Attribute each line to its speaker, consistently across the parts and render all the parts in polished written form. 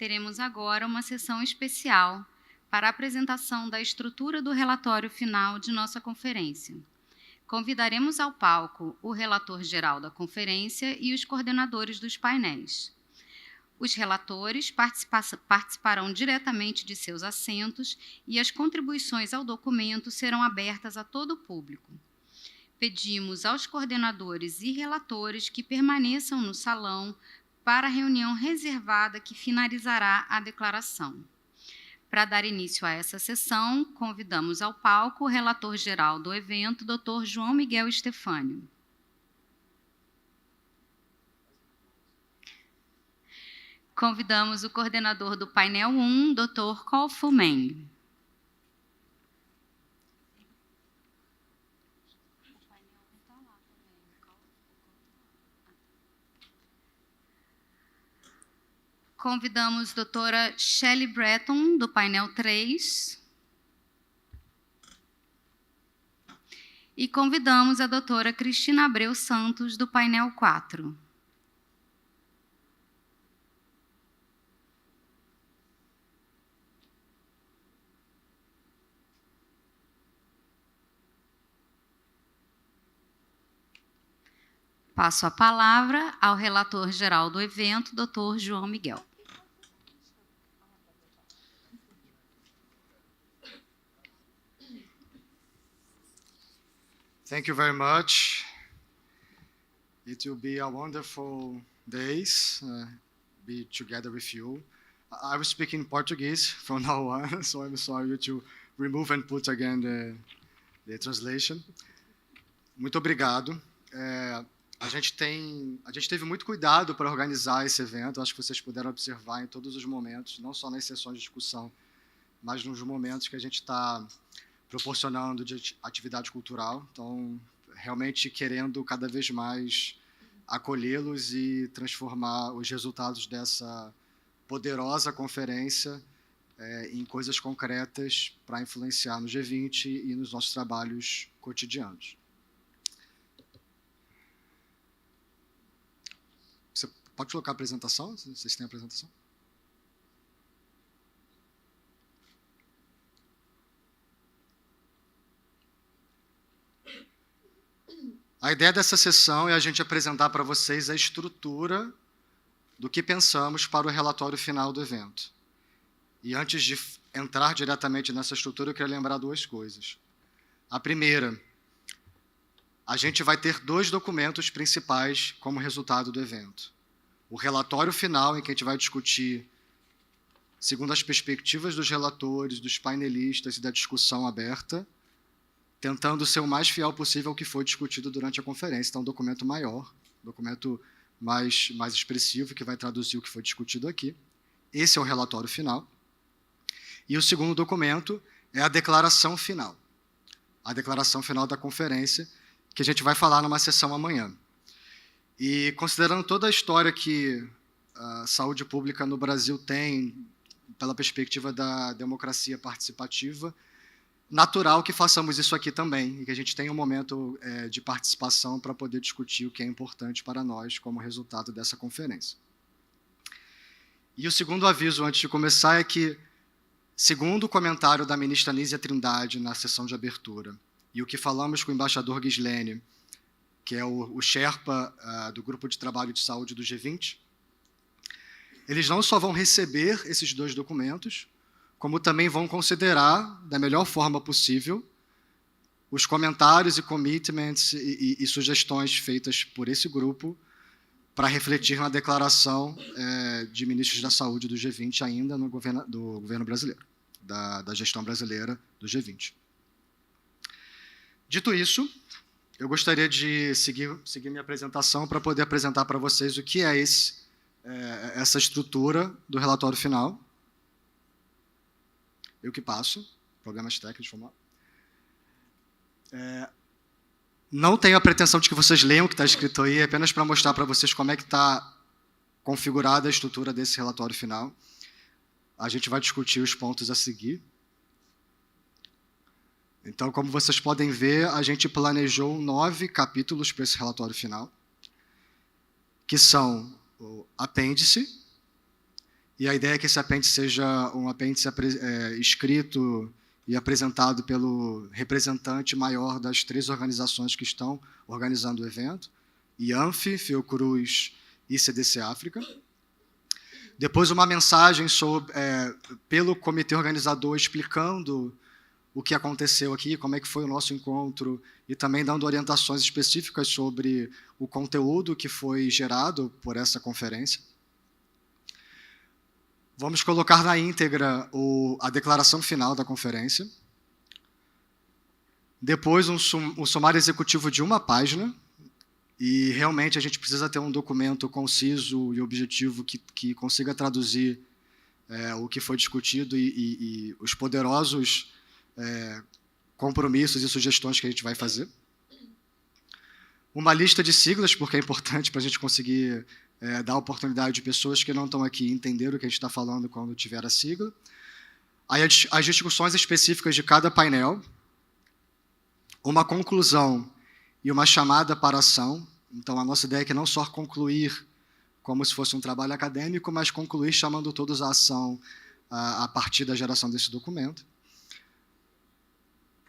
Speaker 1: Teremos agora uma sessão especial para a apresentação da estrutura do relatório final de nossa conferência. Convidaremos ao palco o relator-geral da conferência e os coordenadores dos painéis. Os relatores participarão diretamente de seus assentos e as contribuições ao documento serão abertas a todo o público. Pedimos aos coordenadores e relatores que permaneçam no salão para a reunião reservada que finalizará a declaração. Para dar início a essa sessão, convidamos ao palco o relator-geral do evento, Dr. João Miguel Stefânio. Convidamos o coordenador do painel 1, Dr. Kolfo Meng. Convidamos a doutora Shelley Breton, do painel 3. E convidamos a doutora Cristina Abreu Santos, do painel 4. Passo a palavra ao relator-geral do evento, Dr. João Miguel.
Speaker 2: Thank you very much. It will be a wonderful days be together with you. I will speak in Portuguese from now on, so I'm sorry to remove and put again the translation. Muito obrigado. A gente teve muito cuidado para organizar esse evento. Acho que vocês puderam observar em todos os momentos, não só nas sessões de discussão, mas nos momentos que a gente está proporcionando de atividade cultural. Então, realmente querendo cada vez mais acolhê-los e transformar os resultados dessa poderosa conferência em coisas concretas para influenciar no G20 e nos nossos trabalhos cotidianos. Você pode colocar a apresentação? Vocês têm a apresentação? A ideia dessa sessão é a gente apresentar para vocês a estrutura do que pensamos para o relatório final do evento. E antes de entrar diretamente nessa estrutura, eu queria lembrar duas coisas. A primeira, a gente vai ter 2 documentos principais como resultado do evento. O relatório final, em que a gente vai discutir, segundo as perspectivas dos relatores, dos painelistas e da discussão aberta, tentando ser o mais fiel possível ao que foi discutido durante a conferência. Então, um documento maior, um documento mais expressivo, que vai traduzir o que foi discutido aqui. Esse é o relatório final. E o segundo documento é a declaração final. A declaração final da conferência, que a gente vai falar numa sessão amanhã. E considerando toda a história que a saúde pública no Brasil tem, pela perspectiva da democracia participativa, natural que façamos isso aqui também, e que a gente tenha um momento de participação para poder discutir o que é importante para nós como resultado dessa conferência. E o segundo aviso, antes de começar, é que, segundo o comentário da ministra Nízia Trindade na sessão de abertura, e o que falamos com o embaixador Ghislaine, que é o Sherpa do Grupo de Trabalho de Saúde do G20, eles não só vão receber esses 2 documentos, como também vão considerar, da melhor forma possível, os comentários e commitments e sugestões feitas por esse grupo para refletir na declaração de ministros da saúde do G20 ainda do governo brasileiro, da gestão brasileira do G20. Dito isso, eu gostaria de seguir minha apresentação para poder apresentar para vocês o que é essa estrutura do relatório final. Eu que passo, problemas técnicos, vamos lá. Não tenho a pretensão de que vocês leiam o que está escrito aí, é apenas para mostrar para vocês como é que está configurada a estrutura desse relatório final. A gente vai discutir os pontos a seguir. Então, como vocês podem ver, a gente planejou 9 capítulos para esse relatório final, que são o apêndice E a ideia é que esse apêndice seja um apêndice escrito e apresentado pelo representante maior das 3 organizações que estão organizando o evento, IANF, Fiocruz e CDC África. Depois uma mensagem pelo comitê organizador explicando o que aconteceu aqui, como é que foi o nosso encontro, e também dando orientações específicas sobre o conteúdo que foi gerado por essa conferência. Vamos colocar na íntegra a declaração final da conferência. Depois, um sumário executivo de 1 página, e realmente a gente precisa ter um documento conciso e objetivo que consiga traduzir o que foi discutido e os poderosos compromissos e sugestões que a gente vai fazer. Uma lista de siglas, porque é importante para a gente conseguir dar oportunidade de pessoas que não estão aqui entender o que a gente está falando quando tiver a sigla. Aí as discussões específicas de cada painel, uma conclusão e uma chamada para ação. Então, a nossa ideia é que não só concluir como se fosse um trabalho acadêmico, mas concluir chamando todos à ação a partir da geração desse documento.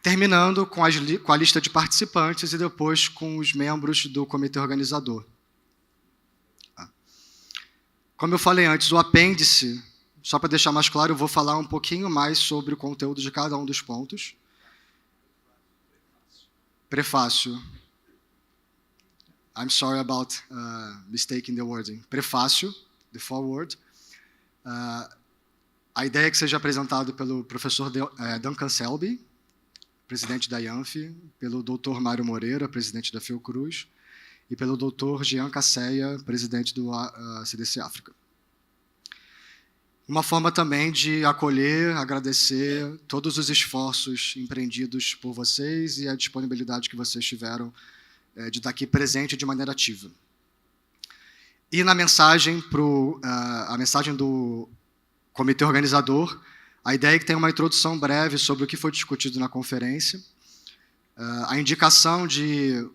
Speaker 2: Terminando com a lista de participantes e depois com os membros do comitê organizador. Como eu falei antes, o apêndice, só para deixar mais claro, eu vou falar um pouquinho mais sobre o conteúdo de cada um dos pontos. Prefácio. I'm sorry about mistaking the wording. Prefácio, the foreword. A ideia é que seja apresentado pelo professor Duncan Selby, presidente da IANF, pelo Dr. Mário Moreira, presidente da Fiocruz, e pelo Dr. Jean Casseia, presidente do CDC África. Uma forma também de acolher, agradecer todos os esforços empreendidos por vocês e a disponibilidade que vocês tiveram de estar aqui presente de maneira ativa. E na mensagem, a mensagem do comitê organizador, a ideia é que tenha uma introdução breve sobre o que foi discutido na conferência, a indicação de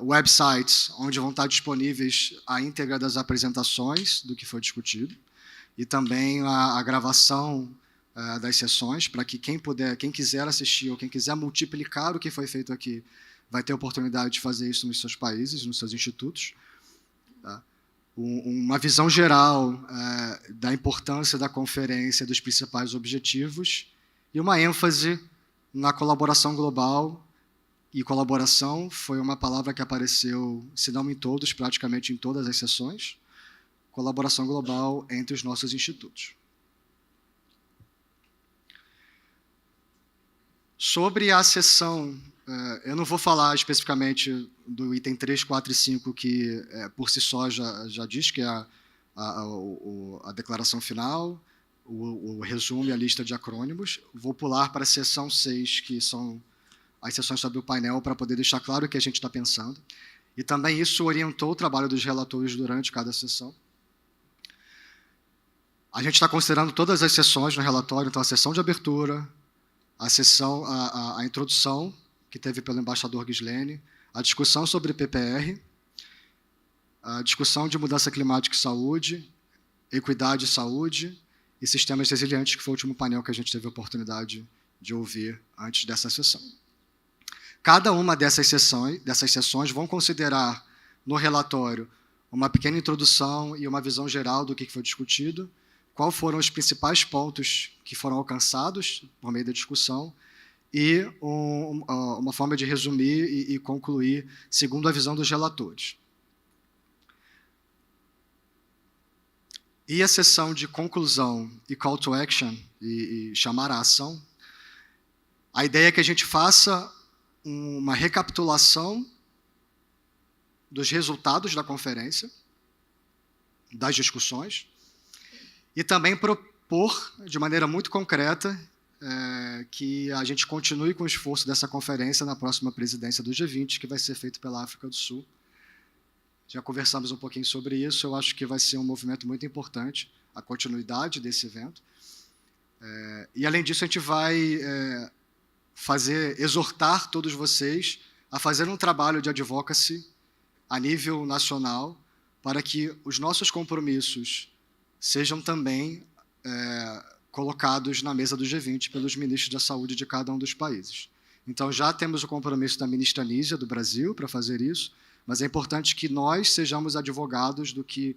Speaker 2: websites onde vão estar disponíveis a íntegra das apresentações do que foi discutido, e também a gravação das sessões, para que quem quiser assistir ou quem quiser multiplicar o que foi feito aqui, vai ter a oportunidade de fazer isso nos seus países, nos seus institutos. Tá? Uma visão geral da importância da conferência, dos principais objetivos, e uma ênfase na colaboração global. E colaboração foi uma palavra que apareceu, se não em todos, praticamente em todas as sessões. Colaboração global entre os nossos institutos. Sobre a sessão, eu não vou falar especificamente do item 3, 4 e 5, que por si só já diz que é a declaração final, o resumo e a lista de acrônimos. Vou pular para a sessão 6, que são as sessões sobre o painel, para poder deixar claro o que a gente está pensando. E também isso orientou o trabalho dos relatores durante cada sessão. A gente está considerando todas as sessões no relatório, então a sessão de abertura, a introdução, que teve pelo embaixador Ghislaine, a discussão sobre PPR, a discussão de mudança climática e saúde, equidade e saúde, e sistemas resilientes, que foi o último painel que a gente teve a oportunidade de ouvir antes dessa sessão. Cada uma dessas sessões vão considerar no relatório uma pequena introdução e uma visão geral do que foi discutido, quais foram os principais pontos que foram alcançados por meio da discussão e uma forma de resumir e concluir segundo a visão dos relatores. E a sessão de conclusão e call to action, e chamar a ação, a ideia é que a gente faça uma recapitulação dos resultados da conferência, das discussões, e também propor, de maneira muito concreta, que a gente continue com o esforço dessa conferência na próxima presidência do G20, que vai ser feito pela África do Sul. Já conversamos um pouquinho sobre isso, eu acho que vai ser um movimento muito importante, a continuidade desse evento. E, além disso, a gente vai exortar todos vocês a fazer um trabalho de advocacy a nível nacional, para que os nossos compromissos sejam também colocados na mesa do G20 pelos ministros da saúde de cada um dos países. Então, já temos o compromisso da ministra Nízia, do Brasil, para fazer isso, mas é importante que nós sejamos advogados do que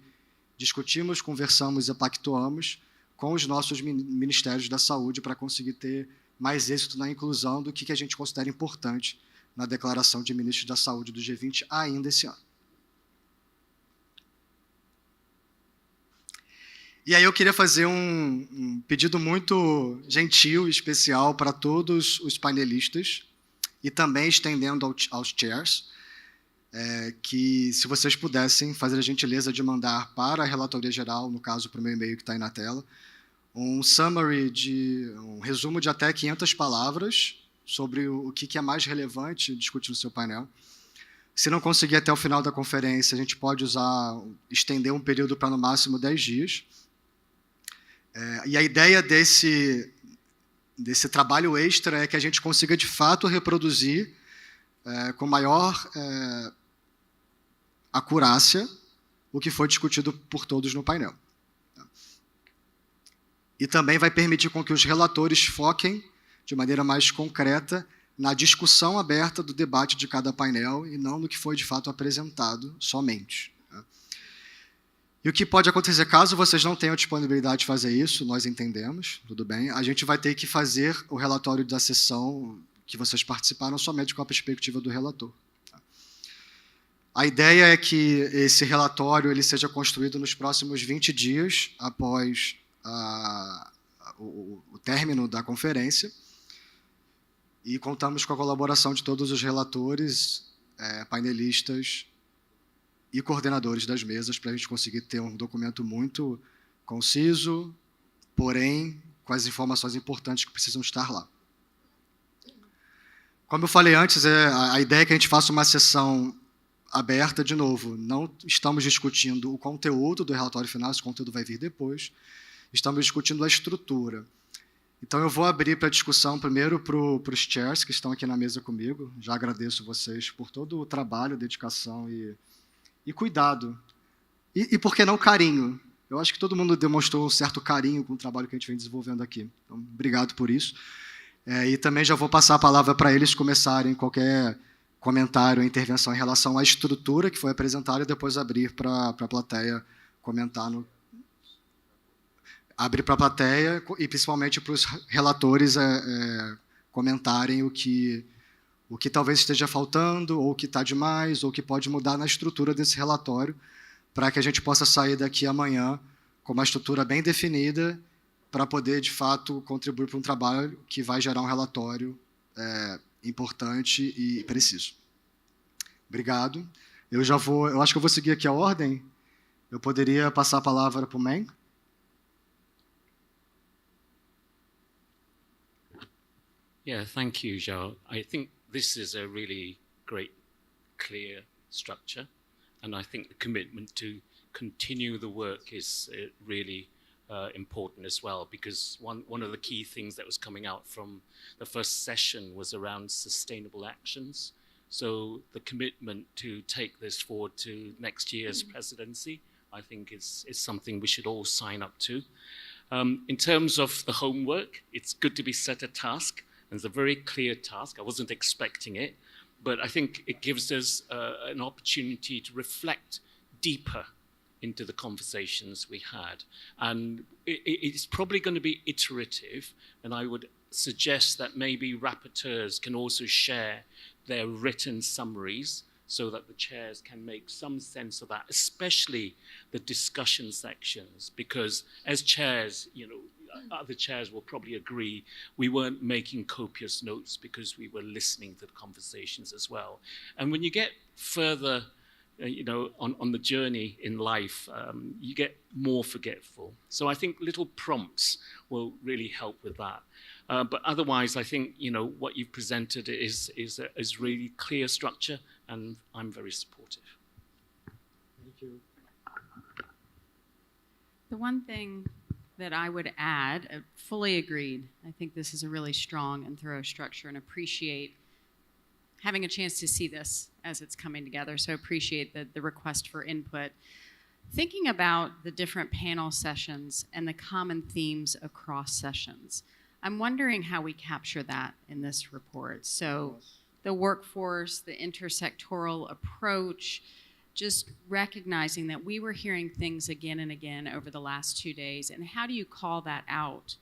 Speaker 2: discutimos, conversamos e pactuamos com os nossos ministérios da saúde para conseguir ter mais êxito na inclusão do que a gente considera importante na declaração de ministros da saúde do G20 ainda esse ano. E aí eu queria fazer um pedido muito gentil e especial para todos os painelistas e também estendendo aos chairs, que se vocês pudessem fazer a gentileza de mandar para a relatoria geral, no caso para o meu e-mail que está aí na tela, um summary, um resumo de até 500 palavras sobre o que é mais relevante discutir no seu painel. Se não conseguir até o final da conferência, a gente pode estender um período para no máximo 10 dias. E a ideia desse trabalho extra é que a gente consiga, de fato, reproduzir com maior acurácia o que foi discutido por todos no painel. E também vai permitir com que os relatores foquem de maneira mais concreta na discussão aberta do debate de cada painel e não no que foi, de fato, apresentado somente. E o que pode acontecer, caso vocês não tenham disponibilidade de fazer isso, nós entendemos, tudo bem, a gente vai ter que fazer o relatório da sessão que vocês participaram somente com a perspectiva do relator. A ideia é que esse relatório ele seja construído nos próximos 20 dias após o término da conferência e contamos com a colaboração de todos os relatores, painelistas e coordenadores das mesas para a gente conseguir ter um documento muito conciso, porém com as informações importantes que precisam estar lá. Como eu falei antes, a ideia é que a gente faça uma sessão aberta, de novo, não estamos discutindo o conteúdo do relatório final, esse conteúdo vai vir depois, estamos discutindo a estrutura. Então, eu vou abrir para discussão primeiro para os chairs que estão aqui na mesa comigo, já agradeço vocês por todo o trabalho, dedicação e cuidado. E por que não carinho? Eu acho que todo mundo demonstrou um certo carinho com o trabalho que a gente vem desenvolvendo aqui. Então, obrigado por isso. E também já vou passar a palavra para eles começarem qualquer comentário ou intervenção em relação à estrutura que foi apresentada e depois abrir para a plateia comentar abrir para a plateia e principalmente para os relatores comentarem o que talvez esteja faltando, ou o que está demais, ou o que pode mudar na estrutura desse relatório, para que a gente possa sair daqui amanhã com uma estrutura bem definida, para poder, de fato, contribuir para um trabalho que vai gerar um relatório importante e preciso. Obrigado. Eu acho que eu vou seguir aqui a ordem. Eu poderia passar a palavra para o Meng?
Speaker 3: Yeah, thank you, Zhao. I think this is a really great, clear structure, and I think the commitment to continue the work is really important as well, because one of the key things that was coming out from the first session was around sustainable actions. So the commitment to take this forward to next year's presidency, I think is something we should all sign up to. In terms of the homework, it's good to be set a task. It's a very clear task. I wasn't expecting it, but I think it gives us an opportunity to reflect deeper into the conversations we had. And it's probably going to be iterative, and I would suggest that maybe rapporteurs can also share their written summaries so that the chairs can make some sense of that, especially the discussion sections, because as chairs, other chairs will probably agree, we weren't making copious notes because we were listening to the conversations as well. And when you get further, on the journey in life, you get more forgetful. So I think little prompts will really help with that. But otherwise, I think, what you've presented is really clear structure, and I'm very supportive.
Speaker 2: Thank you.
Speaker 4: The one thing that I would add, fully agreed. I think this is a really strong and thorough structure, and appreciate having a chance to see this as it's coming together. So appreciate the request for input. Thinking about the different panel sessions and the common themes across sessions, I'm wondering how we capture that in this report. So the workforce, the intersectoral approach, just recognizing that we were hearing things again and again over the last 2 days, and how do you call that out?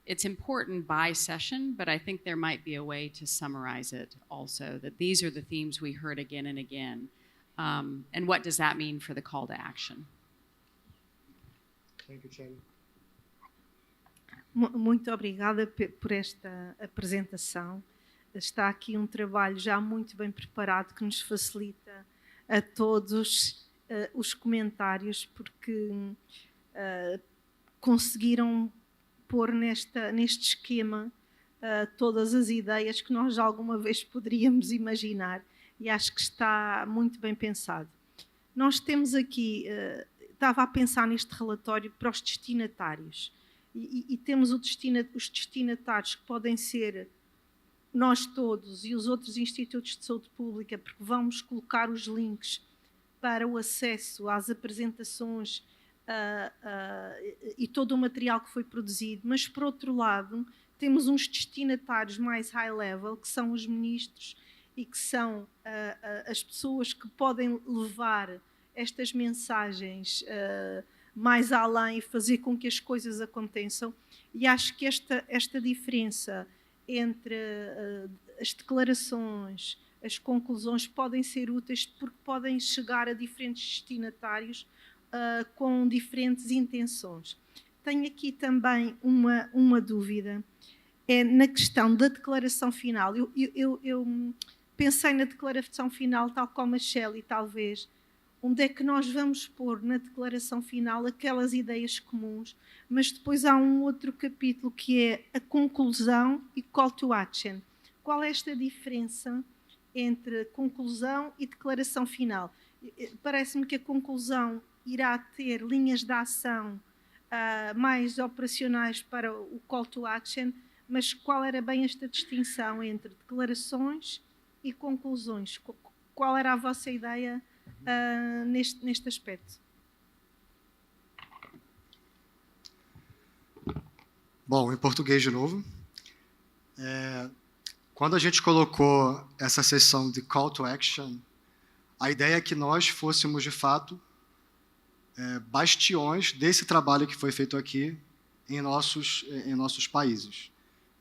Speaker 4: It's important by session, but I think there might be a way to summarize it also, that these are the themes we heard again and again. And what does that mean for the call to action?
Speaker 2: Thank you, Charlie.
Speaker 5: Muito obrigada por esta apresentação. Está aqui um trabalho já muito bem preparado que nos facilita a todos os comentários, porque conseguiram pôr neste esquema todas as ideias que nós alguma vez poderíamos imaginar, e acho que está muito bem pensado. Nós temos aqui, estava a pensar neste relatório para os destinatários, e temos os destinatários que podem ser nós todos e os outros institutos de saúde pública, porque vamos colocar os links para o acesso às apresentações e todo o material que foi produzido, mas por outro lado temos uns destinatários mais high level, que são os ministros e que são as pessoas que podem levar estas mensagens mais além e fazer com que as coisas aconteçam. E acho que esta diferença entre as declarações, as conclusões podem ser úteis, porque podem chegar a diferentes destinatários com diferentes intenções. Tenho aqui também uma dúvida, é na questão da declaração final. Eu pensei na declaração final, tal como a Shelley, talvez, onde é que nós vamos pôr na declaração final aquelas ideias comuns, mas depois há um outro capítulo que é a conclusão e call to action. Qual é esta diferença entre conclusão e declaração final? Parece-me que a conclusão irá ter linhas de ação mais operacionais para o call to action, mas qual era bem esta distinção entre declarações e conclusões? Qual era a vossa ideia neste aspecto?
Speaker 2: Bom, em português de novo. Quando a gente colocou essa seção de call to action, a ideia é que nós fôssemos, de fato, bastiões desse trabalho que foi feito aqui em nossos países,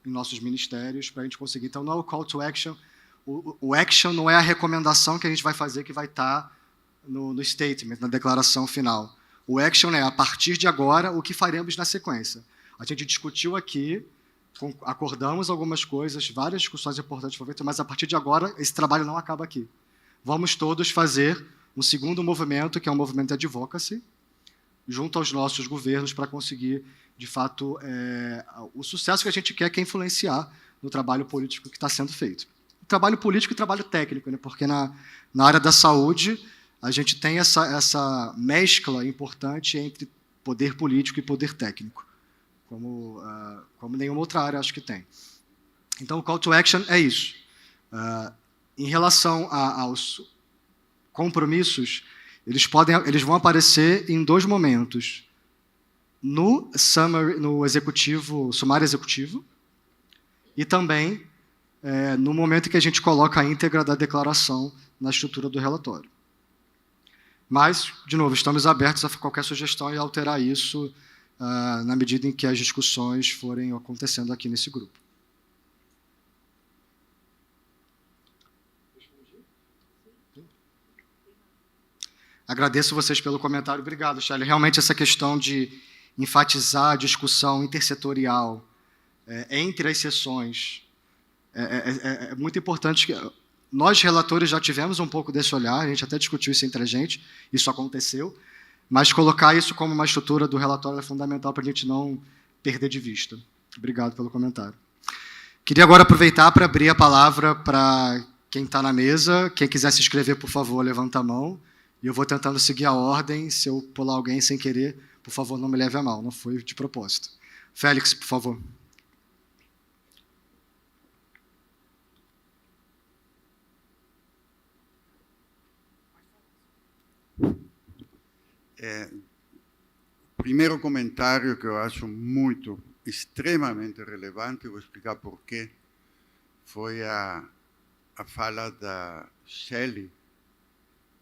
Speaker 2: em nossos ministérios, para a gente conseguir. Então, não é o call to action. O action não é a recomendação que a gente vai fazer, que vai estar no statement, na declaração final. O action é, a partir de agora, o que faremos na sequência. A gente discutiu aqui, acordamos algumas coisas, várias discussões importantes foram feitas, mas a partir de agora, esse trabalho não acaba aqui. Vamos todos fazer um segundo movimento, que é um movimento de advocacy, junto aos nossos governos, para conseguir, de fato, o sucesso que a gente quer, que é influenciar no trabalho político que está sendo feito. Trabalho político e trabalho técnico, né? Porque na área da saúde a gente tem essa mescla importante entre poder político e poder técnico, como nenhuma outra área acho que tem. Então, o call to action é isso. Em relação aos compromissos, eles vão aparecer em dois momentos. No sumário executivo, e também no momento em que a gente coloca a íntegra da declaração na estrutura do relatório. Mas, de novo, estamos abertos a qualquer sugestão e alterar isso na medida em que as discussões forem acontecendo aqui nesse grupo. Agradeço vocês pelo comentário. Obrigado, Charlie. Realmente, essa questão de enfatizar a discussão intersetorial entre as sessões é muito importante. Nós, relatores, já tivemos um pouco desse olhar, a gente até discutiu isso entre a gente, isso aconteceu, mas colocar isso como uma estrutura do relatório é fundamental para a gente não perder de vista. Obrigado pelo comentário. Queria agora aproveitar para abrir a palavra para quem está na mesa. Quem quiser se inscrever, por favor, levanta a mão. E eu vou tentando seguir a ordem. Se eu pular alguém sem querer, por favor, não me leve a mal, não foi de propósito. Félix, por favor.
Speaker 6: Primeiro comentário que eu acho extremamente relevante, eu vou explicar por quê, foi a fala da Shelley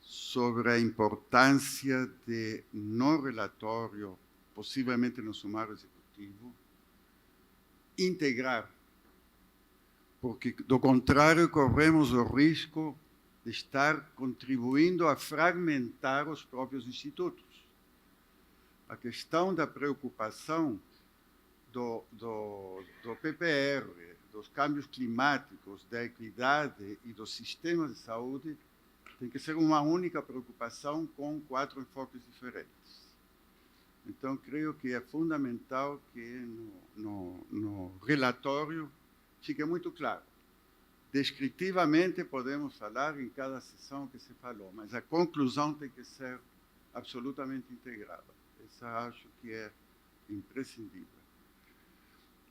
Speaker 6: sobre a importância de, no relatório, possivelmente no sumário executivo, integrar, porque, do contrário, corremos o risco de estar contribuindo a fragmentar os próprios institutos. A questão da preocupação do PPR, dos câmbios climáticos, da equidade e dos sistemas de saúde tem que ser uma única preocupação com 4 enfoques diferentes. Então, creio que é fundamental que no relatório fique muito claro. Descritivamente, podemos falar em cada sessão que se falou, mas a conclusão tem que ser absolutamente integrada. Essa acho que é imprescindível.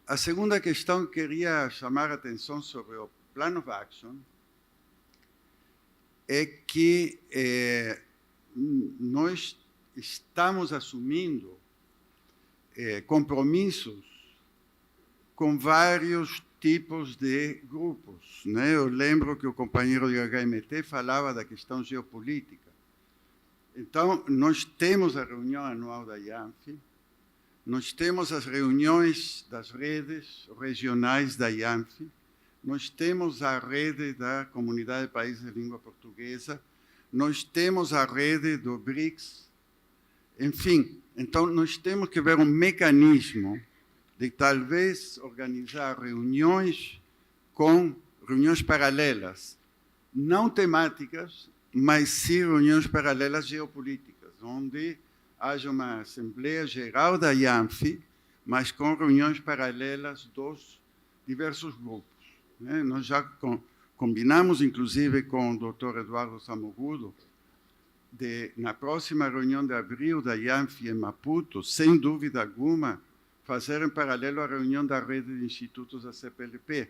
Speaker 6: A segunda questão que queria chamar a atenção sobre o Plan of Action é que nós estamos assumindo compromissos com vários tipos de grupos, né? Eu lembro que o companheiro de HMT falava da questão geopolítica. Então, nós temos a reunião anual da IANF, nós temos as reuniões das redes regionais da IANF, nós temos a rede da Comunidade de Países de Língua Portuguesa, nós temos a rede do BRICS, enfim. Então, nós temos que ver um mecanismo de talvez organizar reuniões paralelas, não temáticas, mas sim reuniões paralelas geopolíticas, onde haja uma Assembleia Geral da IANF, mas com reuniões paralelas dos diversos grupos. Né? Nós já combinamos, inclusive, com o Dr. Eduardo Samogudo, na próxima reunião de abril da IANF em Maputo, sem dúvida alguma, fazer em paralelo a reunião da rede de institutos da CPLP.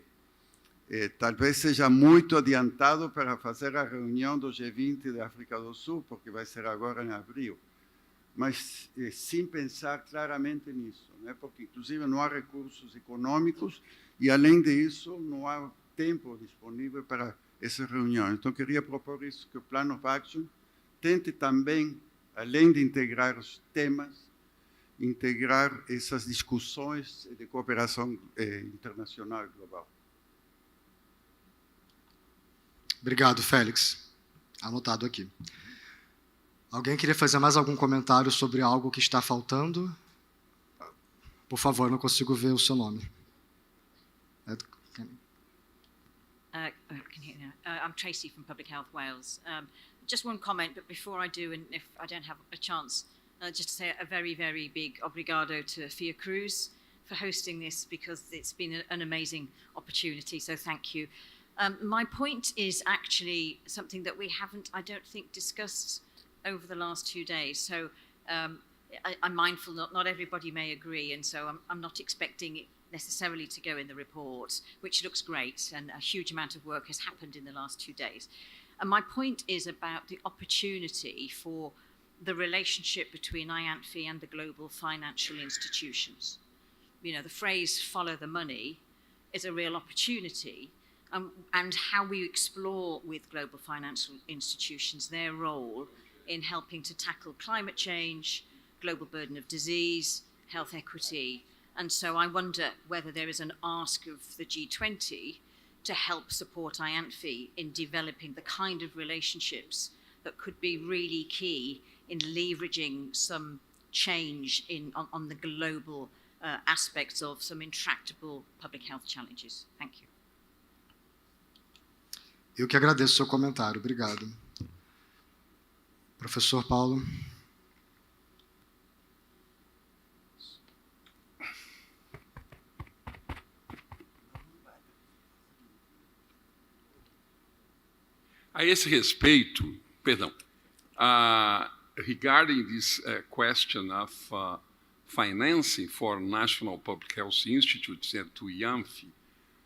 Speaker 6: Talvez seja muito adiantado para fazer a reunião do G20 da África do Sul, porque vai ser agora em abril, mas sem pensar claramente nisso, né? Porque, inclusive, não há recursos econômicos e, além disso, não há tempo disponível para essas reuniões. Então, queria propor isso, que o Plan of Action tente também, além de integrar os temas, integrar essas discussões de cooperação internacional e global.
Speaker 2: Obrigado, Félix. Anotado aqui. Alguém queria fazer mais algum comentário sobre algo que está faltando? Por favor, não consigo ver o seu nome.
Speaker 7: I'm Tracy from Public Health Wales. Just one comment, but before I do, and if I don't have a chance, just to say a very, very big obrigado to Fiocruz for hosting this, because it's been an amazing opportunity, so thank you. My point is actually something that we haven't, I don't think, discussed over the last 2 days. So I'm mindful not everybody may agree, and so I'm not expecting it necessarily to go in the report, which looks great, and a huge amount of work has happened in the last 2 days. And my point is about the opportunity for the relationship between IANFI and the global financial institutions. You know, the phrase "follow the money" is a real opportunity, and how we explore with global financial institutions their role in helping to tackle climate change, global burden of disease, health equity. And so I wonder whether there is an ask of the G20 to help support IANFI in developing the kind of relationships that could be really key in leveraging some change on the global aspects of some intractable public health challenges. Thank you.
Speaker 2: Eu que agradeço o seu comentário. Obrigado. Professor Paulo.
Speaker 8: A esse respeito, regarding this question of financing for national public health institutes and to IANFI,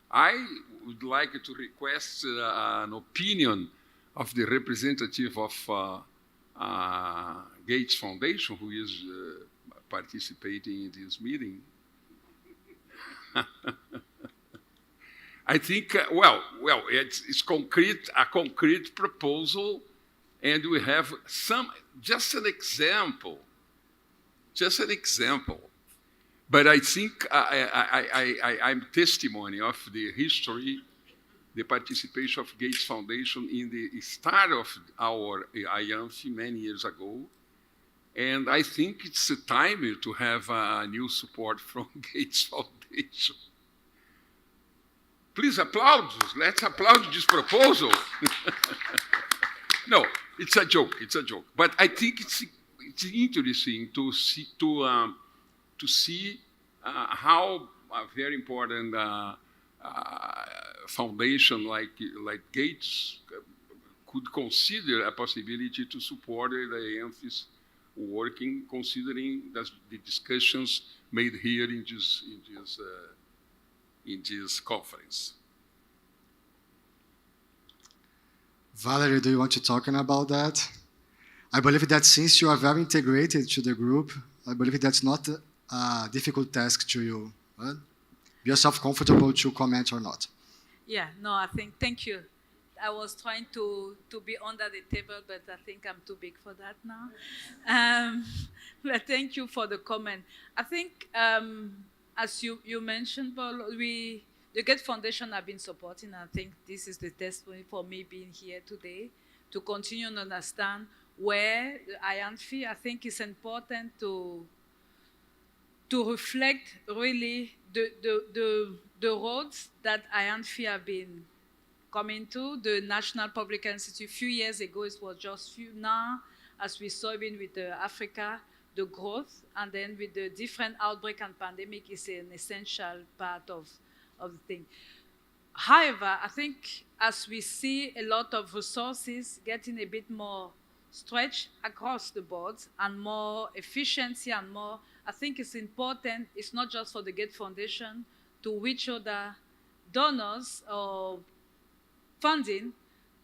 Speaker 8: I would like to request an opinion of the representative of Gates Foundation, who is participating in this meeting. I think, it's a concrete proposal, and we have just an example. But I think I'm testimony of the history, the participation of Gates Foundation in the start of our IANFI many years ago. And I think it's the time to have a new support from Gates Foundation. Please applaud. Let's applaud this proposal. No, it's a joke. But I think it's interesting to see how a very important foundation like Gates could consider a possibility to support the IANFI's working, considering the discussions made here in this conference.
Speaker 2: Valerie, do you want to talk about that? I believe that since you are very integrated to the group, I believe that's not a difficult task to you. Right? Be yourself comfortable to comment or not.
Speaker 9: Yeah, no, I think, thank you. I was trying to be under the table, but I think I'm too big for that now. But thank you for the comment. I think, as you mentioned, Paul, the Gates Foundation have been supporting. I think this is the testimony for me being here today, to continue to understand where the IANFI, I think it's important to reflect really the roads that IANFI have been coming to. The National Public Health Institute, a few years ago, it was just few. Now, as we saw even with Africa, the growth, and then with the different outbreak and pandemic is an essential part of the thing. However, I think as we see a lot of resources getting a bit more stretched across the board and more efficiency and more, I think it's important, it's not just for the Gates Foundation, to reach other donors or funding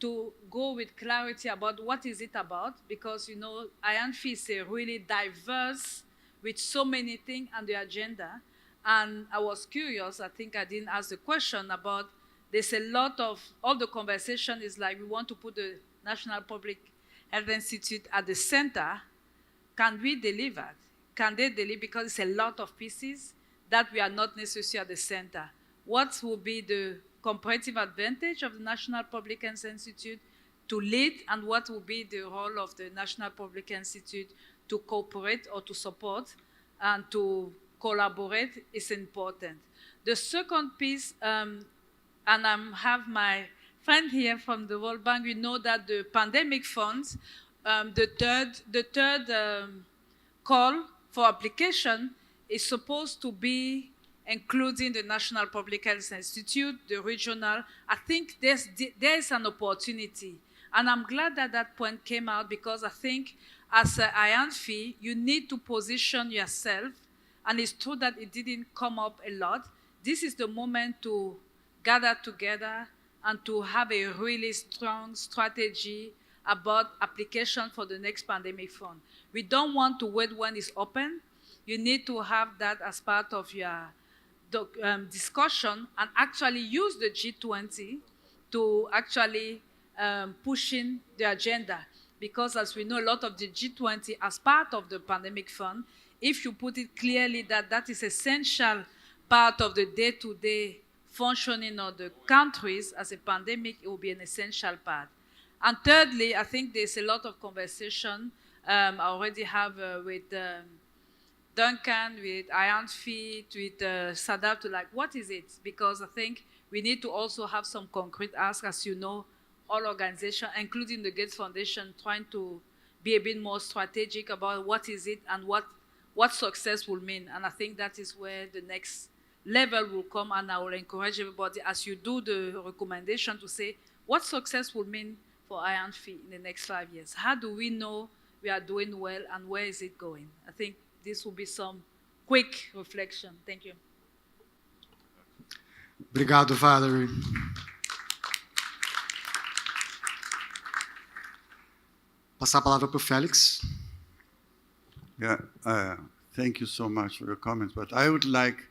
Speaker 9: to go with clarity about what is it about, because, you know, IANFI is a really diverse with so many things on the agenda. And I was curious, I think I didn't ask the question about, there's a lot of, all the conversation is like, we want to put the National Public Health Institute at the center. Can we deliver? Can they deliver? Because it's a lot of pieces that we are not necessarily at the center. What will be the comparative advantage of the National Public Health Institute to lead, and what will be the role of the National Public Health Institute to cooperate or to support and to collaborate is important. The second piece, and I have my friend here from the World Bank, we know that the pandemic funds, the third call for application is supposed to be including the National Public Health Institute, the regional. I think there's an opportunity. And I'm glad that that point came out, because I think as IANFI, you need to position yourself, and it's true that it didn't come up a lot. This is the moment to gather together and to have a really strong strategy about application for the next pandemic fund. We don't want to wait when it's open. You need to have that as part of your discussion, and actually use the G20 to actually pushing the agenda. Because as we know, a lot of the G20 as part of the pandemic fund, if you put it clearly that that is essential part of the day-to-day functioning of the countries as a pandemic, it will be an essential part. And thirdly, I think there's a lot of conversation I already have with Duncan, with IANFI, with SADAP, to like, what is it? Because I think we need to also have some concrete ask, as you know, all organizations, including the Gates Foundation, trying to be a bit more strategic about what is it and what success will mean. And I think that is where the next level will come, and I will encourage everybody, as you do the recommendation, to say what success will mean for IANFI in the next 5 years. How do we know we are doing well, and where is it going? I think this will be some quick reflection. Thank you.
Speaker 2: Obrigado, Valerie. Passar a palavra para o Félix.
Speaker 6: Yeah, thank you so much for your comments. But I would like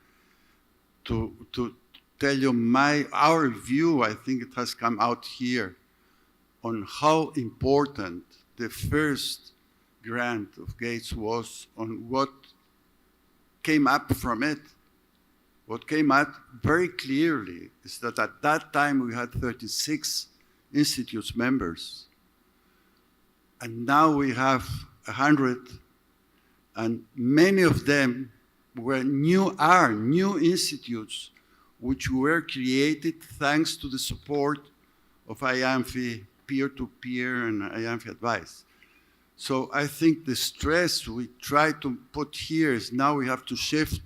Speaker 6: to tell you our view. I think it has come out here on how important the first grant of Gates was, on what came up from it. What came out very clearly is that at that time we had 36 institutes members, and now we have 100, and many of them were new institutes which were created thanks to the support of IAMFI peer-to-peer and IAMFI advice. So I think the stress we try to put here is now we have to shift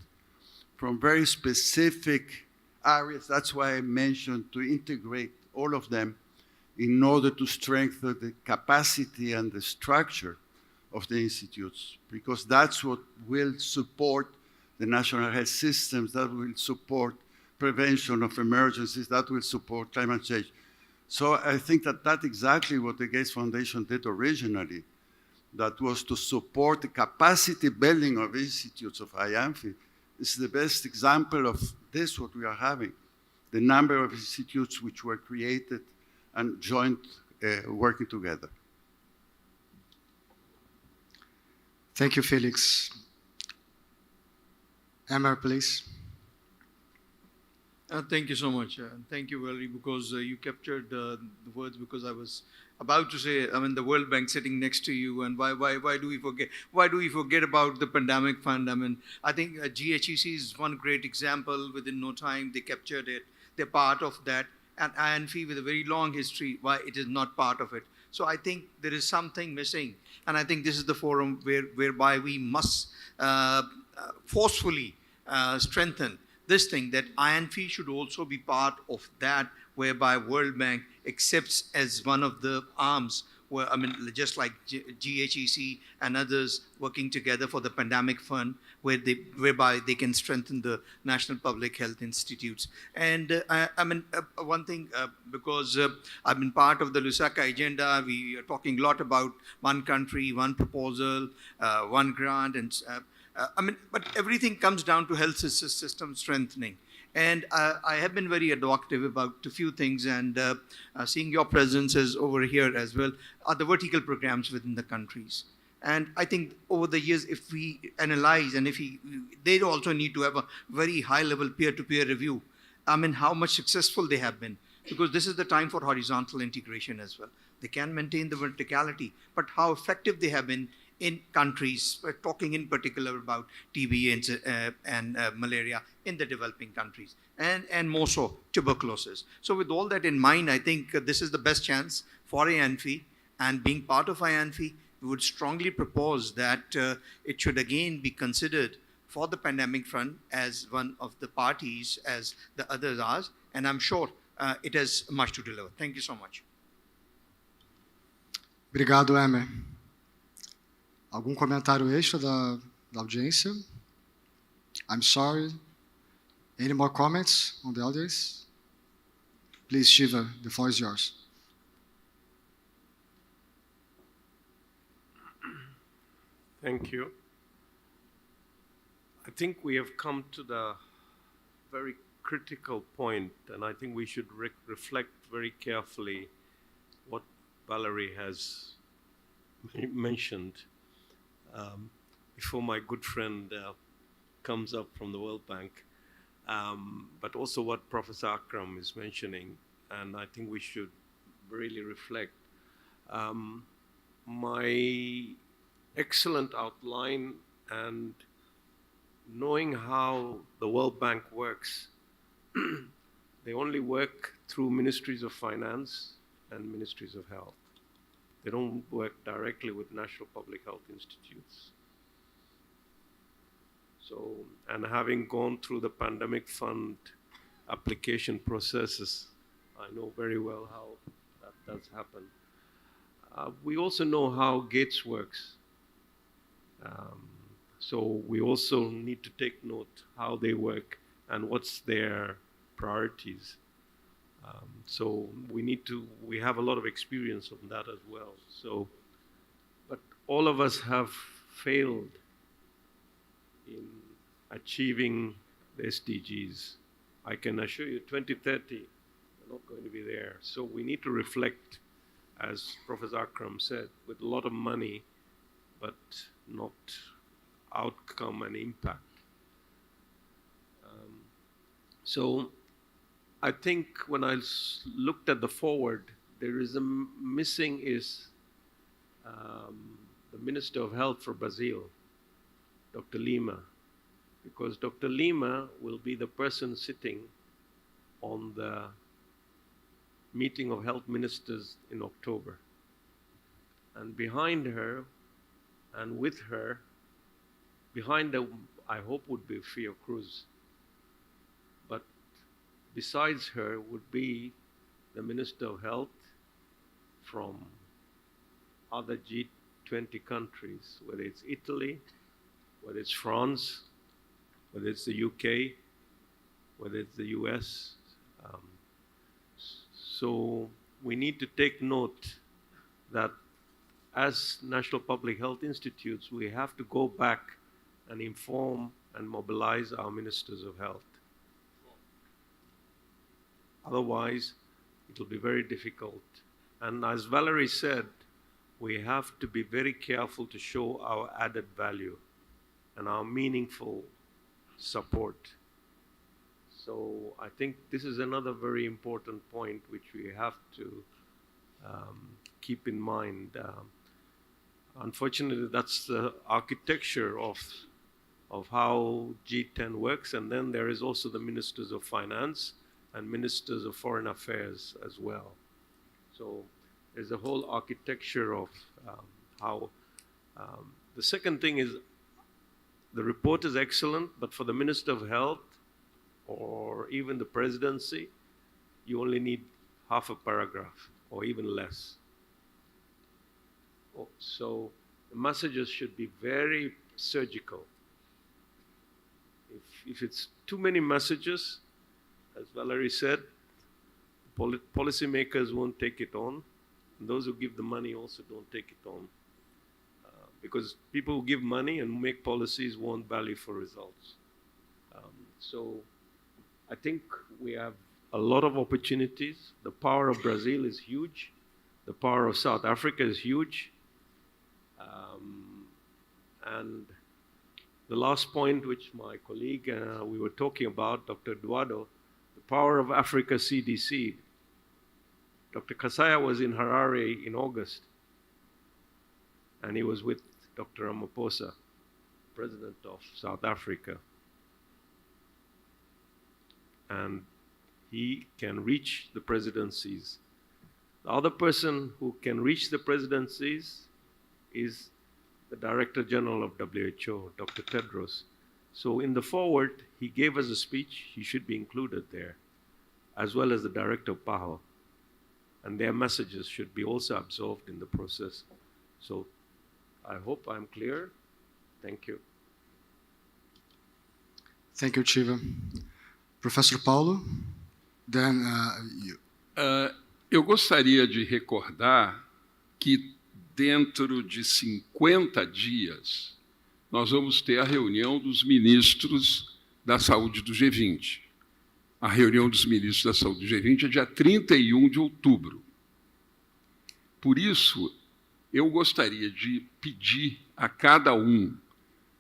Speaker 6: from very specific areas. That's why I mentioned to integrate all of them in order to strengthen the capacity and the structure of the institutes, because that's what will support the national health systems, that will support prevention of emergencies, that will support climate change. So I think that that's exactly what the Gates Foundation did originally. That was to support the capacity building of institutes of IAMFI. It's the best example of this, what we are having. The number of institutes which were created and joined working together.
Speaker 2: Thank you, Felix. Emma, please.
Speaker 10: Thank you so much. Thank you, Valerie, because you captured the words, because I was about to say, I mean, the World Bank sitting next to you, and why do we forget? Why do we forget about the pandemic fund? I mean, I think GHEC is one great example. Within no time, they captured it. They're part of that. And IANFI, with a very long history, why it is not part of it. So I think there is something missing. And I think this is the forum whereby we must forcefully strengthen this thing, that IANFI should also be part of that, whereby World Bank accepts as one of the arms, where, I mean, just like GHEC and others working together for the pandemic fund, whereby they can strengthen the national public health institutes. And I mean, one thing, because I've been part of the Lusaka agenda, we are talking a lot about one country, one proposal, one grant, and I mean, but everything comes down to health system strengthening. And I have been very advocative about a few things, and seeing your presences over here as well are the vertical programs within the countries. And I think over the years, if we analyze, and they also need to have a very high-level peer-to-peer review, I mean, how much successful they have been, because this is the time for horizontal integration as well. They can maintain the verticality, but how effective they have been in countries, talking in particular about TB and malaria in the developing countries, and more so tuberculosis. So with all that in mind, I think this is the best chance for IANFI, and being part of IANFI, we would strongly propose that it should again be considered for the pandemic fund as one of the parties as the others are, and I'm sure it has much to deliver. Thank you so much.
Speaker 2: Obrigado, Emer. Algum comentário extra da audiência? I'm sorry. Any more comments on the audience? Please, Shiva, the floor is yours.
Speaker 11: Thank you. I think we have come to the very critical point, and I think we should reflect very carefully what Valerie has mentioned. Before my good friend comes up from the World Bank, but also what Professor Akram is mentioning, and I think we should really reflect. My excellent outline and knowing how the World Bank works, they only work through ministries of finance and ministries of health. They don't work directly with national public health institutes. So, and having gone through the pandemic fund application processes, I know very well how that does happen. We also know how Gates works. So we also need to take note how they work and what's their priorities. So we have a lot of experience on that as well. So, but all of us have failed in achieving the SDGs. I can assure you 2030, we're not going to be there. So we need to reflect, as Professor Akram said, with a lot of money, but not outcome and impact. So I think when I looked at the forward, there is a missing is the Minister of Health for Brazil, Dr. Lima, because Dr. Lima will be the person sitting on the meeting of health ministers in October. And behind her and with her, behind her, I hope would be Fiocruz. But besides her would be the Minister of Health from other G20 countries, whether it's Italy, whether it's France, whether it's the UK, whether it's the US. So we need to take note that as National Public Health Institutes, we have to go back and inform and mobilize our ministers of health. Otherwise, it will be very difficult. And as Valerie said, we have to be very careful to show our added value and our meaningful support. So I think this is another very important point which we have to keep in mind. Unfortunately, that's the architecture of how G10 works. And then there is also the ministers of finance and ministers of foreign affairs as well. So there's a whole architecture of how. The second thing is the report is excellent, but for the Minister of Health or even the presidency, you only need half a paragraph or even less. So the messages should be very surgical. If it's too many messages, as Valerie said, policymakers won't take it on. And those who give the money also don't take it on. Because people who give money and make policies won't value for results. So I think we have a lot of opportunities. The power of Brazil is huge. The power of South Africa is huge. And the last point, which my colleague we were talking about, Dr. Eduardo, the power of Africa CDC. Dr. Kasaya was in Harare in August, and he was with Dr. Ramaphosa, President of South Africa. And he can reach the presidencies. The other person who can reach the presidencies is the Director General of WHO, Dr. Tedros. So in the forward, he gave us a speech. He should be included there, as well as the Director of PAHO. And their messages should be also absorbed in the process. So I hope I'm clear. Thank you.
Speaker 2: Thank you, Chiva. Professor Paulo, then you.
Speaker 8: Eu gostaria de recordar que dentro de 50 dias nós vamos ter a reunião dos ministros da saúde do G20. A reunião dos ministros da saúde do G20 é dia 31 de outubro. Por isso, eu gostaria de pedir a cada um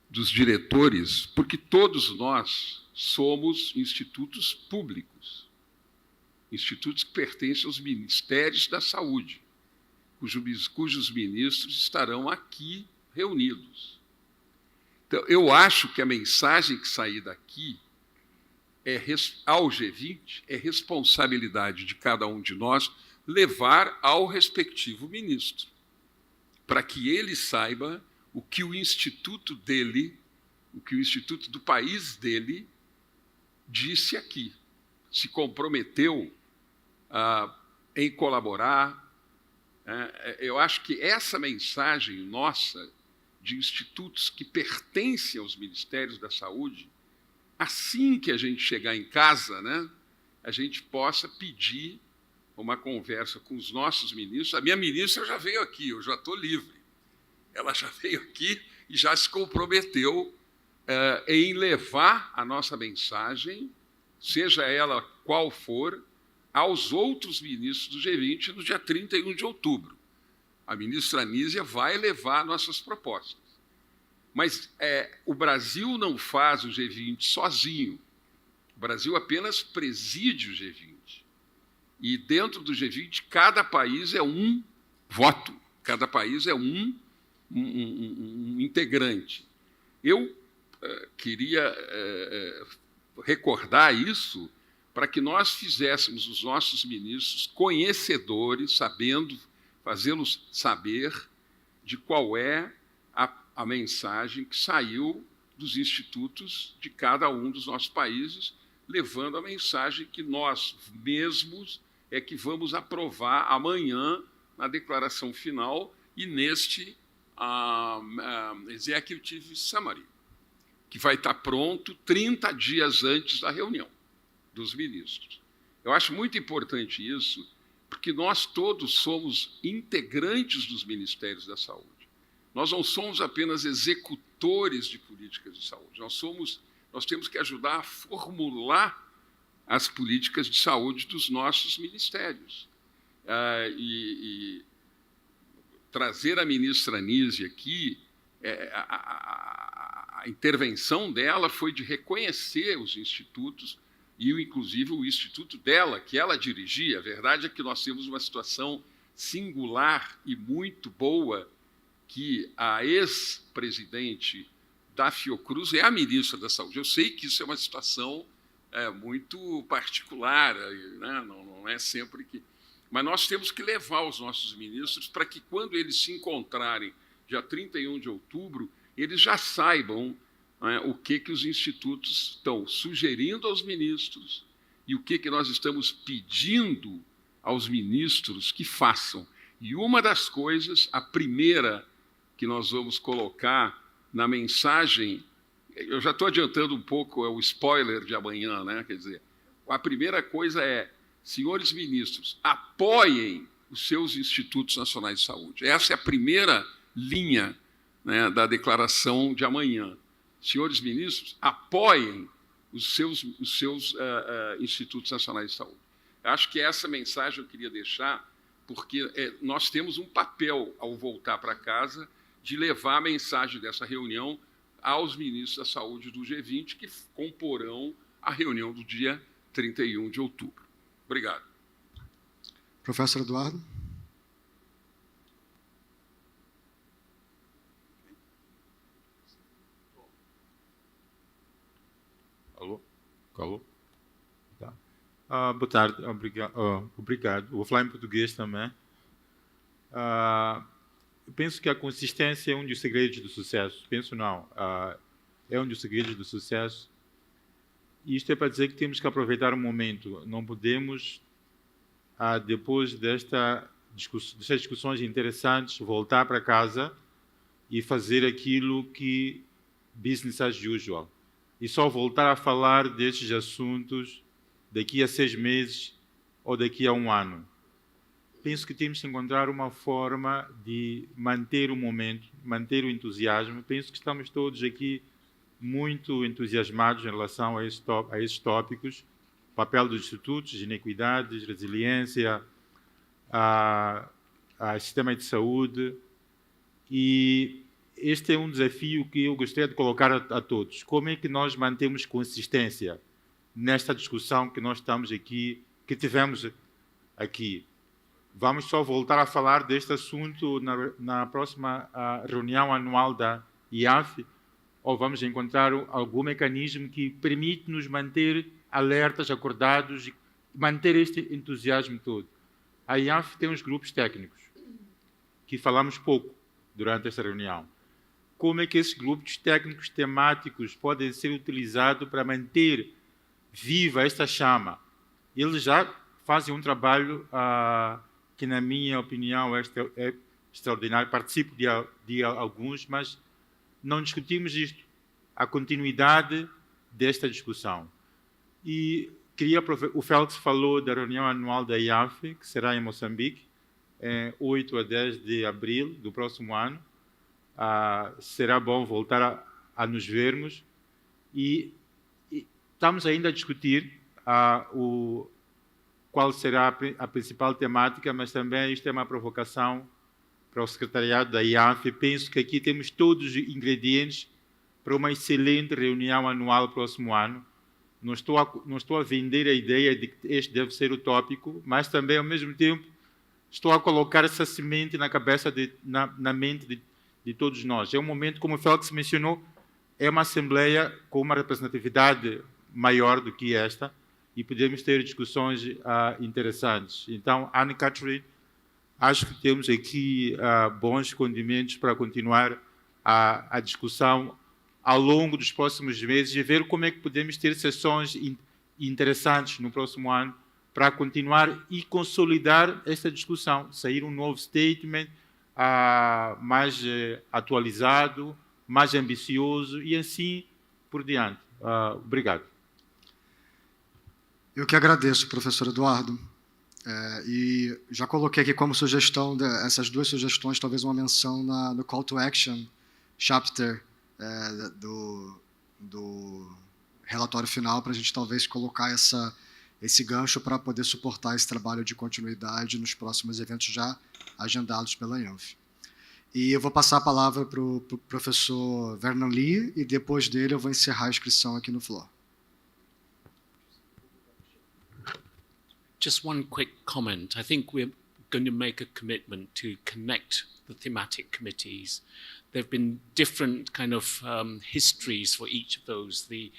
Speaker 8: dos diretores, porque todos nós somos institutos públicos, institutos que pertencem aos ministérios da saúde, cujos ministros estarão aqui reunidos. Então, eu acho que a mensagem que sair daqui ao G20 é responsabilidade de cada um de nós levar ao respectivo ministro, para que ele saiba o que o instituto dele, o que o instituto do país dele disse aqui, se comprometeu em colaborar. Eu acho que essa mensagem nossa de institutos que pertencem aos ministérios da saúde, assim que a gente chegar em casa, né, a gente possa pedir uma conversa com os nossos ministros. A minha ministra já veio aqui, eu já estou livre. Ela já veio aqui e já se comprometeu em levar a nossa mensagem, seja ela qual for, aos outros ministros do G20 no dia 31 de outubro. A ministra Anísia vai levar nossas propostas. Mas o Brasil não faz o G20 sozinho. O Brasil apenas preside o G20. E dentro do G20, cada país é um voto, cada país é um integrante. Eu queria recordar isso para que nós fizéssemos os nossos ministros conhecedores, sabendo, fazê-los saber de qual é a mensagem que saiu dos institutos de cada um dos nossos países, levando a mensagem que nós mesmos é que vamos aprovar amanhã na declaração final e neste Executive Summary, que vai estar pronto 30 dias antes da reunião dos ministros. Eu acho muito importante isso, porque nós todos somos integrantes dos Ministérios da Saúde. Nós não somos apenas executores de políticas de saúde, nós temos que ajudar a formular as políticas de saúde dos nossos ministérios. E trazer a ministra Anísia aqui, a intervenção dela foi de reconhecer os institutos, e inclusive o instituto dela, que ela dirigia. A verdade é que nós temos uma situação singular e muito boa, que a ex-presidente da Fiocruz é a ministra da Saúde. Eu sei que isso é uma situação muito particular, né? Não é sempre que... Mas nós temos que levar os nossos ministros para que, quando eles se encontrarem, dia 31 de outubro, eles já saibam, né, o que os institutos estão sugerindo aos ministros e o que nós estamos pedindo aos ministros que façam. E uma das coisas, a primeira que nós vamos colocar na mensagem, eu já estou adiantando um pouco, é o spoiler de amanhã, né? Quer dizer, a primeira coisa é: senhores ministros, apoiem os seus institutos nacionais de saúde. Essa é a primeira linha, né, da declaração de amanhã. Senhores ministros, apoiem os seus institutos nacionais de saúde. Eu acho que essa mensagem eu queria deixar, porque nós temos um papel, ao voltar para casa, de levar a mensagem dessa reunião aos ministros da saúde do G20, que comporão a reunião do dia 31 de outubro. Obrigado.
Speaker 2: Professor Eduardo.
Speaker 12: Alô? Alô? Tá. Boa tarde, obrigado. Vou falar em português também. Eu penso que a consistência é um dos segredos do sucesso. Penso não. É um dos segredos do sucesso. E isto é para dizer que temos que aproveitar o momento. Não podemos, depois destas discussões interessantes, voltar para casa e fazer aquilo que business as usual. E só voltar a falar destes assuntos daqui a 6 meses ou daqui a 1 ano. Penso que temos que encontrar uma forma de manter o momento, manter o entusiasmo. Penso que estamos todos aqui muito entusiasmados em relação a esses tópicos: o papel dos institutos, inequidades, resiliência, sistema de saúde. E este é um desafio que eu gostaria de colocar a todos. Como é que nós mantemos consistência nesta discussão que nós estamos aqui, que tivemos aqui? Vamos só voltar a falar deste assunto na próxima reunião anual da IAF? Ou vamos encontrar algum mecanismo que permite nos manter alertas, acordados e manter este entusiasmo todo? A IAF tem uns grupos técnicos que falamos pouco durante esta reunião. Como é que esses grupos técnicos temáticos podem ser utilizados para manter viva esta chama? Eles já fazem um trabalho que, na minha opinião, é extraordinário. Participo de alguns, mas não discutimos isto, a continuidade desta discussão. E o Félix falou da reunião anual da IAF, que será em Moçambique, 8 a 10 de abril do próximo ano. Será bom voltar a nos vermos. E estamos ainda a discutir qual será a principal temática, mas também isto é uma provocação para o secretariado da IANF. Penso que aqui temos todos os ingredientes para uma excelente reunião anual próximo ano. Não estou a vender a ideia de que este deve ser o tópico, mas também, ao mesmo tempo, estou a colocar essa semente na cabeça, na mente de todos nós. É um momento, como o Félix mencionou, é uma assembleia com uma representatividade maior do que esta e podemos ter discussões interessantes. Então, Anne-Catherine, acho que temos aqui bons condimentos para continuar a discussão ao longo dos próximos meses e ver como é que podemos ter sessões interessantes no próximo ano para continuar e consolidar essa discussão, sair um novo statement mais atualizado, mais ambicioso e assim por diante. Obrigado.
Speaker 2: Eu que agradeço, professor Eduardo. E já coloquei aqui como sugestão, essas duas sugestões, talvez uma menção no Call to Action chapter do relatório final, para a gente talvez colocar esse gancho para poder suportar esse trabalho de continuidade nos próximos eventos já agendados pela IANF. E eu vou passar a palavra para o professor Vernon Lee, e depois dele eu vou encerrar a inscrição aqui no Floor.
Speaker 3: Just one quick comment. I think we're going to make a commitment to connect the thematic committees. There have been different kind of histories for each of those. The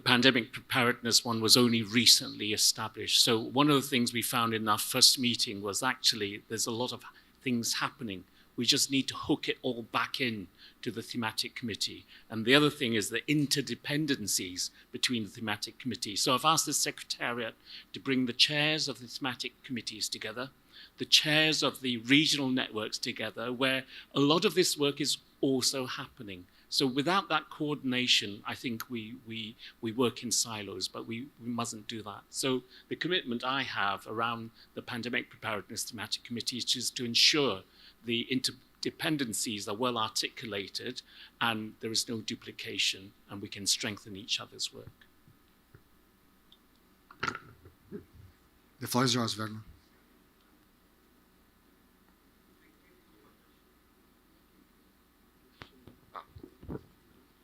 Speaker 3: pandemic preparedness one was only recently established. So one of the things we found in our first meeting was actually there's a lot of things happening. We just need to hook it all back in to the thematic committee. And the other thing is the interdependencies between the thematic committees. So I've asked the Secretariat to bring the chairs of the thematic committees together, the chairs of the regional networks together, where a lot of this work is also happening. So without that coordination, I think we work in silos, but we mustn't do that. So the commitment I have around the pandemic preparedness thematic committee is just to ensure the interdependencies are well articulated and there is no duplication and we can strengthen each other's work.
Speaker 2: The floor is yours, Werner.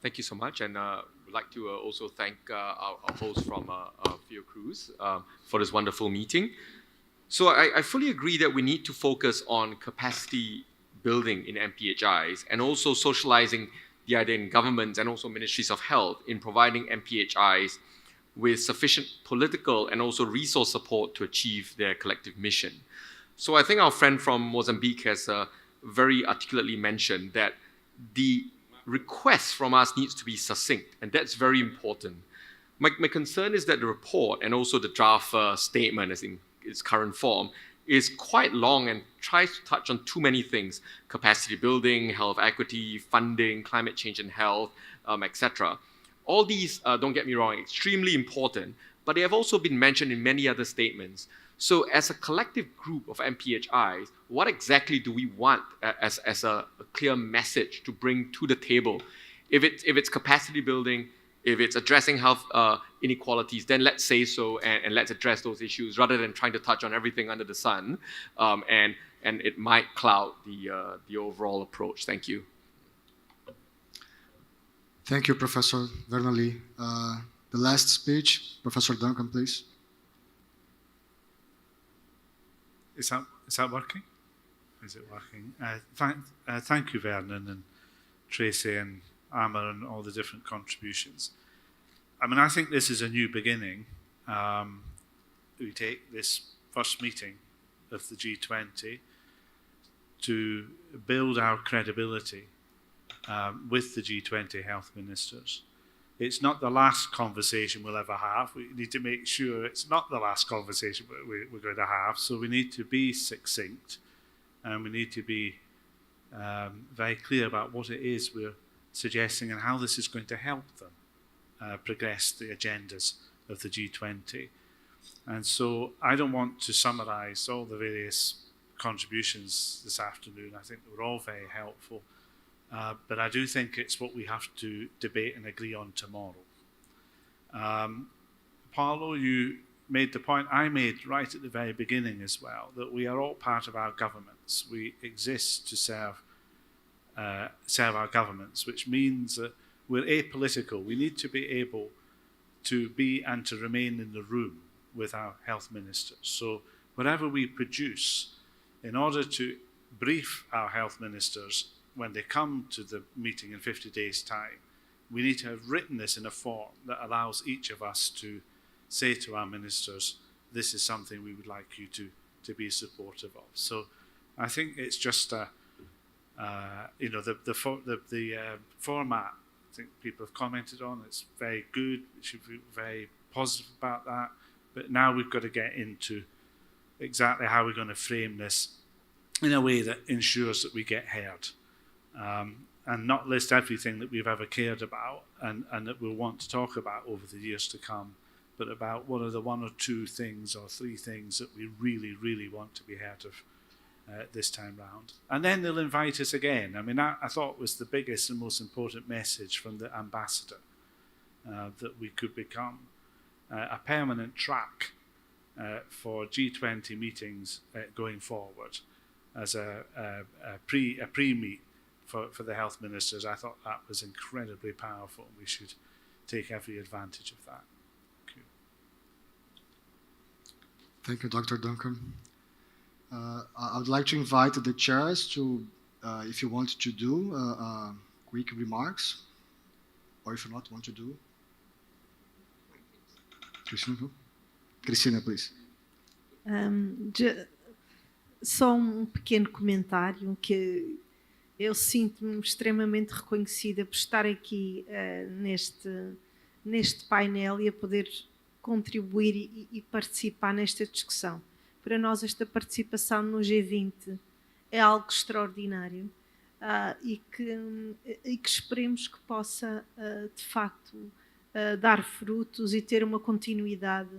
Speaker 13: Thank you so much, and would like to also thank our host from Fiocruz for this wonderful meeting. So I fully agree that we need to focus on capacity building in MPHIs and also socializing the idea in governments and also ministries of health in providing MPHIs with sufficient political and also resource support to achieve their collective mission. So I think our friend from Mozambique has very articulately mentioned that the request from us needs to be succinct, and that's very important. My concern is that the report and also the draft statement as in its current form is quite long and tries to touch on too many things: capacity building, health equity, funding, climate change and health, etc. All these, don't get me wrong, extremely important, but they have also been mentioned in many other statements. So as a collective group of MPHIs, what exactly do we want as a clear message to bring to the table? If it's capacity building, if it's addressing health inequalities, then let's say so and let's address those issues rather than trying to touch on everything under the sun. And it might cloud the overall approach. Thank you.
Speaker 2: Thank you, Professor Werner Lee. The last speech, Professor Duncan, please.
Speaker 14: Is that working? Is it working? Thank you, Vernon and Tracy and Amar and all the different contributions. I mean, I think this is a new beginning. We take this first meeting of the G20 to build our credibility with the G20 health ministers. It's not the last conversation we'll ever have. We need to make sure it's not the last conversation we're going to have. So we need to be succinct and we need to be very clear about what it is we're suggesting and how this is going to help them progress the agendas of the G20. And so I don't want to summarize all the various contributions this afternoon. I think they were all very helpful. But I do think it's what we have to debate and agree on tomorrow. Paulo, you made the point I made right at the very beginning as well, that we are all part of our governments. We exist to serve our governments, which means that we're apolitical. We need to be able to be and to remain in the room with our health ministers. So whatever we produce, in order to brief our health ministers when they come to the meeting in 50 days' time, we need to have written this in a form that allows each of us to say to our ministers, this is something we would like you to be supportive of. So I think it's just the format. I think people have commented on. It's very good. We should be very positive about that. But now we've got to get into exactly how we're going to frame this in a way that ensures that we get heard. And not list everything that we've ever cared about and that we'll want to talk about over the years to come, but about what are the 1 or 2 things or 3 things that we really, really want to be heard of this time round. And then they'll invite us again. I mean, I thought was the biggest and most important message from the ambassador, that we could become a permanent track for G20 meetings going forward as a pre-meet for the health ministers. I thought that was incredibly powerful. We should take every advantage of that. Thank you.
Speaker 2: Thank you, Dr. Duncan. I would like to invite the chairs to, if you want to do quick remarks, or if you not want to do. Cristina, please.
Speaker 5: Só pequeno comentário que eu sinto-me extremamente reconhecida por estar aqui neste painel e a poder contribuir e participar nesta discussão. Para nós, esta participação no G20 é algo extraordinário e que esperemos que possa, de facto, dar frutos e ter uma continuidade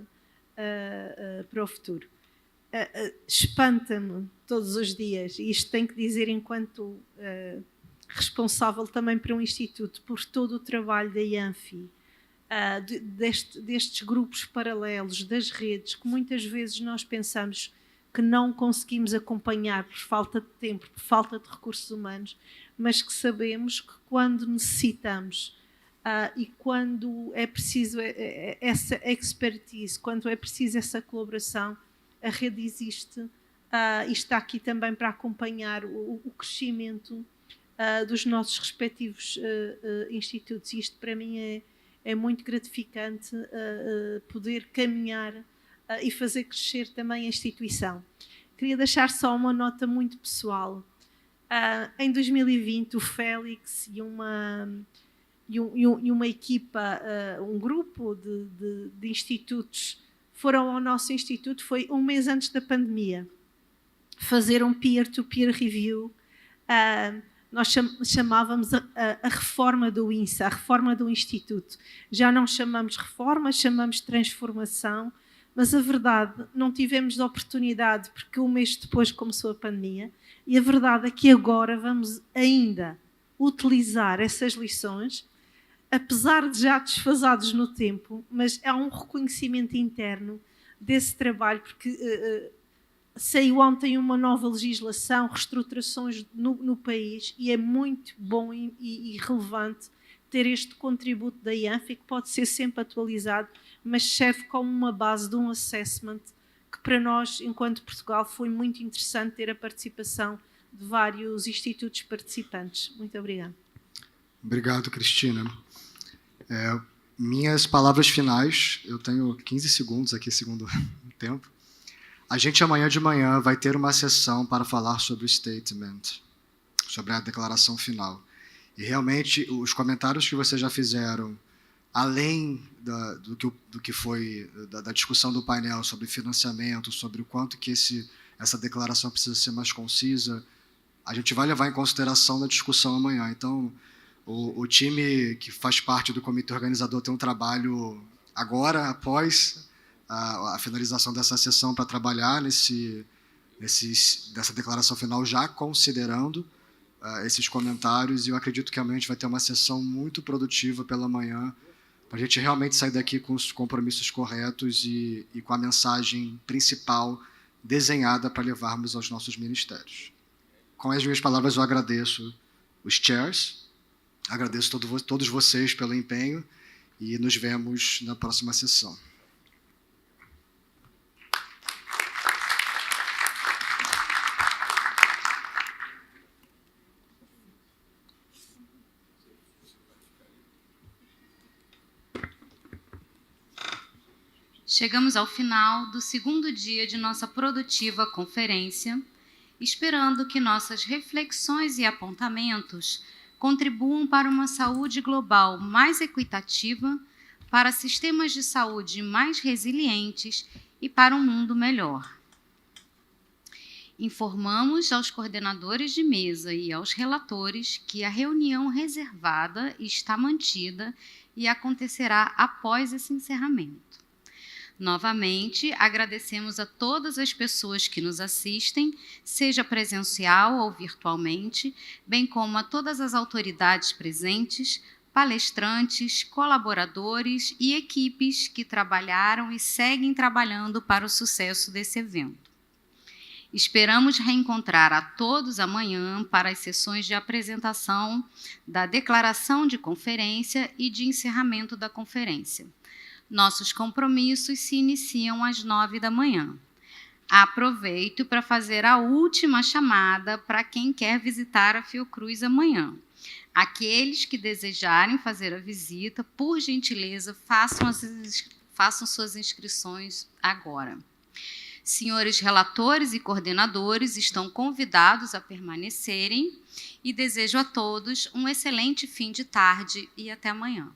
Speaker 5: para o futuro. Espanta-me todos os dias, e isto tenho que dizer enquanto responsável também para um instituto, por todo o trabalho da IANFI, destes grupos paralelos, das redes, que muitas vezes nós pensamos que não conseguimos acompanhar por falta de tempo, por falta de recursos humanos, mas que sabemos que quando necessitamos e quando é preciso essa expertise, quando é preciso essa colaboração, a rede existe e está aqui também para acompanhar o crescimento dos nossos respectivos institutos. E isto para mim é muito gratificante poder caminhar e fazer crescer também a instituição. Queria deixar só uma nota muito pessoal. Em 2020, o Félix e uma equipa, um grupo de institutos foram ao nosso instituto, foi um mês antes da pandemia, fazer um peer-to-peer review. Nós chamávamos a reforma do INSA, a reforma do Instituto. Já não chamamos reforma, chamamos transformação, mas a verdade, não tivemos a oportunidade, porque um mês depois começou a pandemia, e a verdade é que agora vamos ainda utilizar essas lições, apesar de já desfasados no tempo, mas há um reconhecimento interno desse trabalho, porque saiu ontem uma nova legislação, reestruturações no país, e é muito bom e relevante ter este contributo da IANFI, que pode ser sempre atualizado, mas serve como uma base de um assessment que para nós, enquanto Portugal, foi muito interessante ter a participação de vários institutos participantes. Muito obrigada.
Speaker 2: Obrigado, Cristina. Minhas palavras finais, eu tenho 15 segundos aqui, segundo o tempo. A gente amanhã de manhã vai ter uma sessão para falar sobre o statement, sobre a declaração final. E realmente os comentários que vocês já fizeram, além do que foi da discussão do painel sobre financiamento, sobre o quanto que essa declaração precisa ser mais concisa, a gente vai levar em consideração na discussão amanhã. Então, o time que faz parte do comitê organizador tem um trabalho agora, após a finalização dessa sessão, para trabalhar dessa declaração final, já considerando esses comentários, e eu acredito que amanhã a gente vai ter uma sessão muito produtiva pela manhã para a gente realmente sair daqui com os compromissos corretos e com a mensagem principal desenhada para levarmos aos nossos ministérios. Com as minhas palavras, eu agradeço os chairs, agradeço todos vocês pelo empenho e nos vemos na próxima sessão.
Speaker 1: Chegamos ao final do segundo dia de nossa produtiva conferência, esperando que nossas reflexões e apontamentos contribuam para uma saúde global mais equitativa, para sistemas de saúde mais resilientes e para um mundo melhor. Informamos aos coordenadores de mesa e aos relatores que a reunião reservada está mantida e acontecerá após esse encerramento. Novamente, agradecemos a todas as pessoas que nos assistem, seja presencial ou virtualmente, bem como a todas as autoridades presentes, palestrantes, colaboradores e equipes que trabalharam e seguem trabalhando para o sucesso desse evento. Esperamos reencontrar a todos amanhã para as sessões de apresentação da declaração de conferência e de encerramento da conferência. Nossos compromissos se iniciam às 9 da manhã. Aproveito para fazer a última chamada para quem quer visitar a Fiocruz amanhã. Aqueles que desejarem fazer a visita, por gentileza, façam suas inscrições agora. Senhores relatores e coordenadores estão convidados a permanecerem e desejo a todos um excelente fim de tarde e até amanhã.